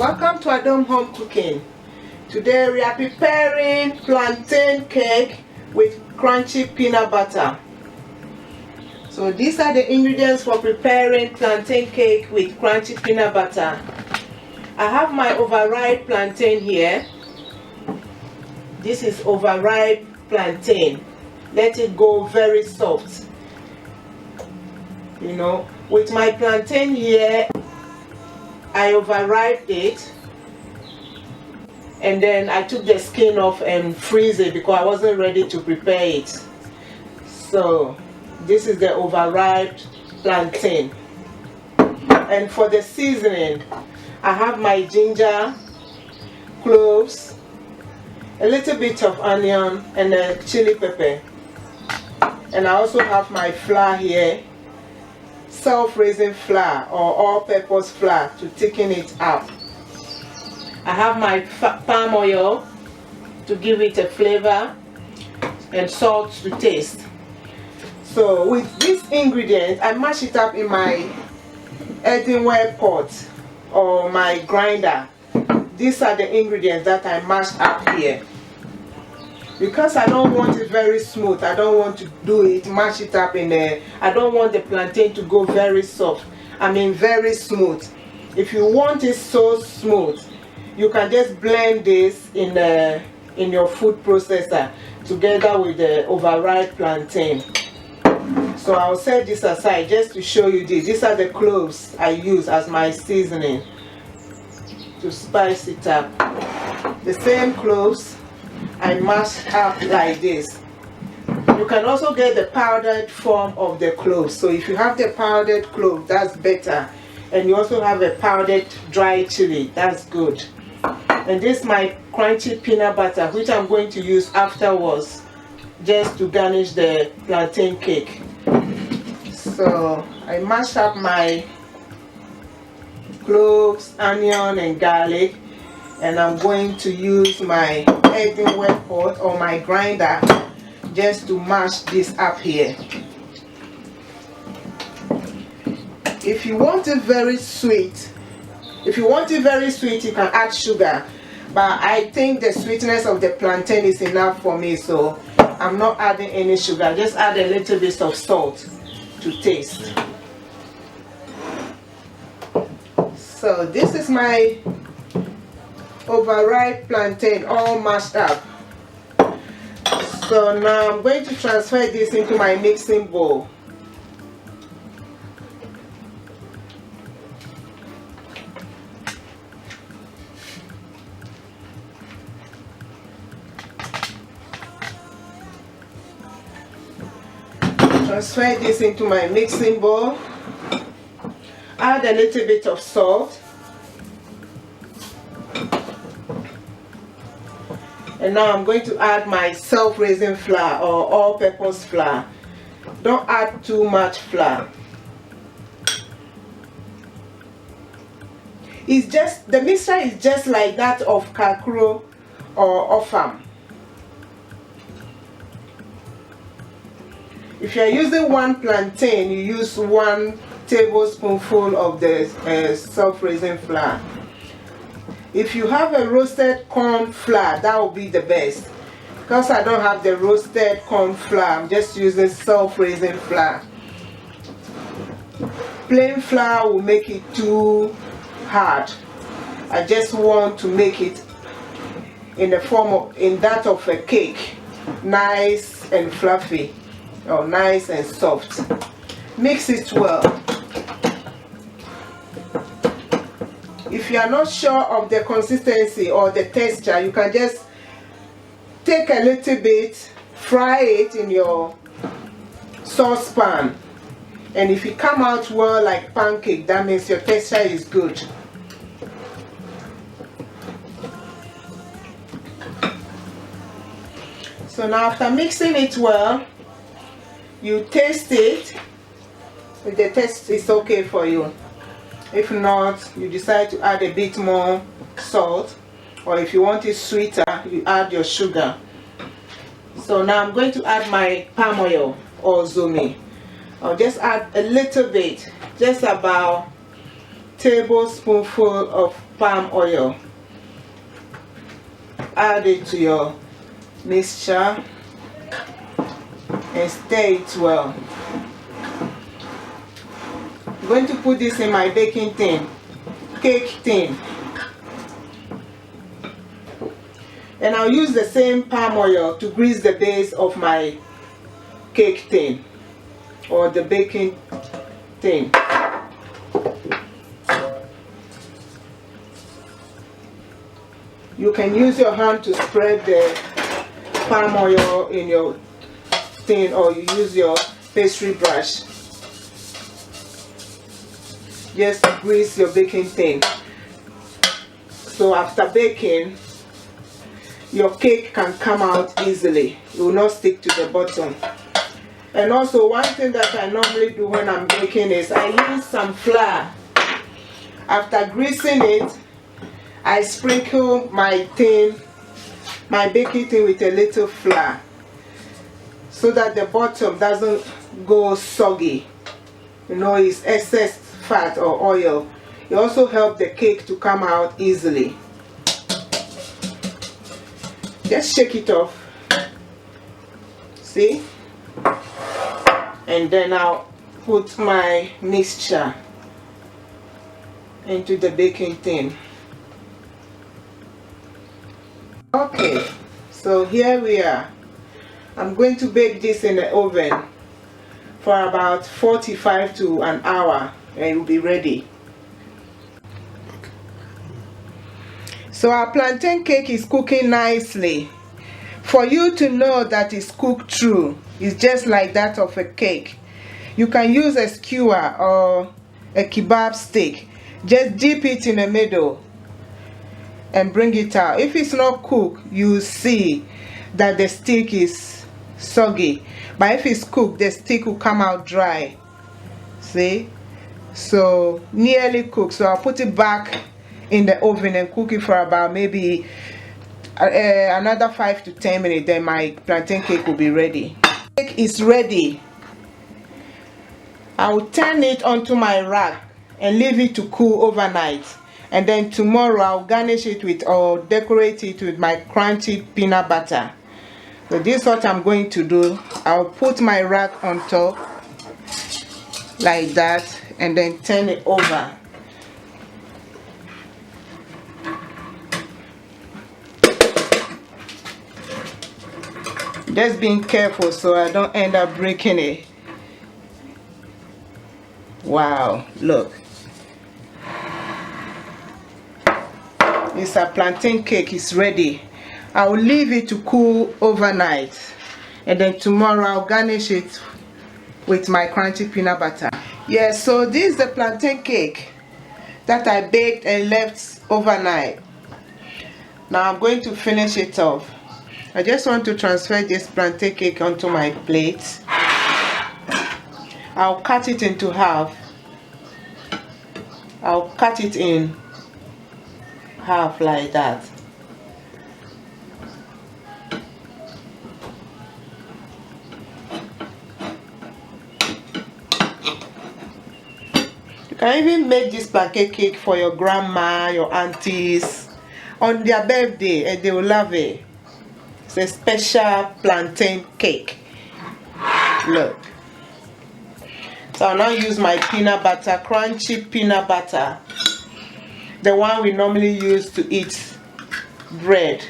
Welcome to Adam Home Cooking. Today we are preparing plantain cake with crunchy peanut butter. So these are the ingredients for preparing plantain cake with crunchy peanut butter. I have my overripe plantain here. This is overripe plantain. Let it go very soft. You know, with my plantain here, I overripe it and then I took the skin off and freeze it because I wasn't ready to prepare it. So this is the overripe plantain. And for the seasoning, I have my ginger, cloves, a little bit of onion and a chili pepper. And I also have my flour here, self-raising flour or all-purpose flour to thicken it up. I have my palm oil to give it a flavor and salt to taste. So with these ingredients, I mash it up in my earthenware pot or my grinder. These are the ingredients that I mashed up here. Because I don't want it very smooth, I don't want to do it, mash it up in there. I don't want the plantain to go very soft. I mean very smooth. If you want it so smooth, you can just blend this in your food processor together with the overripe plantain. So I'll set this aside just to show you this. These are the cloves I use as my seasoning to spice it up. The same cloves I mash up like this. You can also get the powdered form of the cloves. So if you have the powdered clove, that's better. And you also have a powdered dry chili, that's good. And this is my crunchy peanut butter, which I'm going to use afterwards just to garnish the plantain cake. So I mash up my cloves, onion and garlic, and I'm going to use my earthenware pot or my grinder just to mash this up here. If you want it very sweet, you can add sugar, but I think the sweetness of the plantain is enough for me, so I'm not adding any sugar. Just add a little bit of salt to taste. So this is my overripe plantain all mashed up. So now I'm going to transfer this into my mixing bowl. Transfer this into my mixing bowl. Add a little bit of salt. And now I'm going to add my self-raising flour or all-purpose flour. Don't add too much flour. It's just, the mixture is just like that of kakro or offam. If you're using one plantain, you use 1 tablespoonful of the self-raising flour. If you have a roasted corn flour, that will be the best. Because I don't have the roasted corn flour, I'm just using self-raising flour. Plain flour will make it too hard. I just want to make it in the form of, in that of a cake, nice and fluffy, or nice and soft. Mix it well. If you are not sure of the consistency or the texture, you can just take a little bit, fry it in your saucepan, and if it come out well like pancake, that means your texture is good. So now after mixing it well, you taste it. If the taste is okay for you. If not, you decide to add a bit more salt, or if you want it sweeter, you add your sugar. So now I'm going to add my palm oil or zumi. I'll just add a little bit, just about tablespoonful of palm oil. Add it to your mixture and stir it well. I'm going to put this in my baking tin, cake tin. And I'll use the same palm oil to grease the base of my cake tin or the baking tin. You can use your hand to spread the palm oil in your tin, or you use your pastry brush. Just grease your baking tin. So after baking, your cake can come out easily. It will not stick to the bottom. And also, one thing that I normally do when I'm baking is I use some flour. After greasing it, I sprinkle my tin, my baking tin, with a little flour so that the bottom doesn't go soggy. You know, it's excess fat or oil. It also helps the cake to come out easily. Just shake it off. See? And then I'll put my mixture into the baking tin. Okay, so here we are. I'm going to bake this in the oven for about 45 to an hour, and it will be ready. So our plantain cake is cooking nicely. For you to know that it's cooked through, it's just like that of a cake. You can use a skewer or a kebab stick. Just dip it in the middle and bring it out. If it's not cooked, you see that the stick is soggy. But if it's cooked, the stick will come out dry. See? So nearly cooked. So I'll put it back in the oven and cook it for about maybe another 5 to 10 minutes. Then my plantain cake will be ready. Cake is ready. I will turn it onto my rack and leave it to cool overnight. And then tomorrow I'll garnish it with or decorate it with my crunchy peanut butter. So this is what I'm going to do. I'll put my rack on top like that and then turn it over. Just being careful so I don't end up breaking it. Wow, look. It's a plantain cake, it's ready. I will leave it to cool overnight. And then tomorrow I'll garnish it with my crunchy peanut butter. Yeah, so this is the plantain cake that I baked and left overnight. Now I'm going to finish it off. I just want to transfer this plantain cake onto my plate. I'll cut it into half. I'll cut it in half like that. You can even make this plantain cake for your grandma, your aunties on their birthday, and they will love it. It's a special plantain cake. Look. So I'll now use my peanut butter, crunchy peanut butter. The one we normally use to eat bread.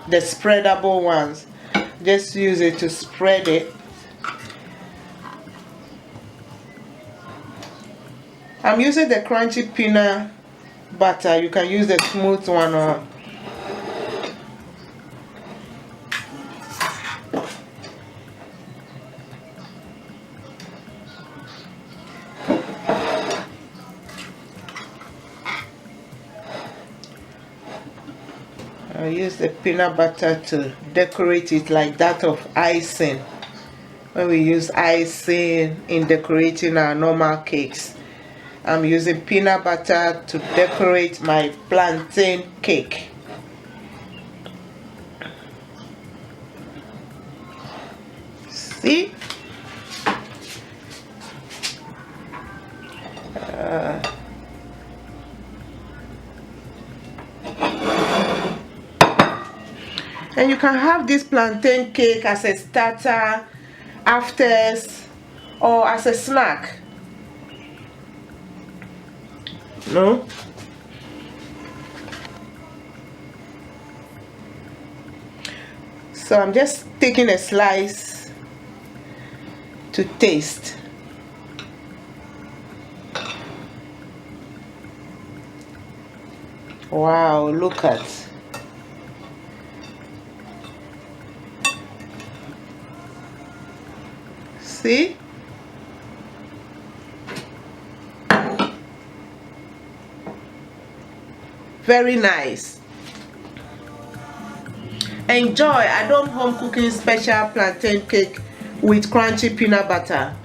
The spreadable ones. Just use it to spread it. I'm using the crunchy peanut butter. You can use the smooth one or I use the peanut butter to decorate it like that of icing. When we use icing in decorating our normal cakes, I'm using peanut butter to decorate my plantain cake. See? And you can have this plantain cake as a starter, afters, or as a snack. No? So I'm just taking a slice to taste. Wow, look at. See? Very nice. Enjoy Adom home cooking special plantain cake with crunchy peanut butter.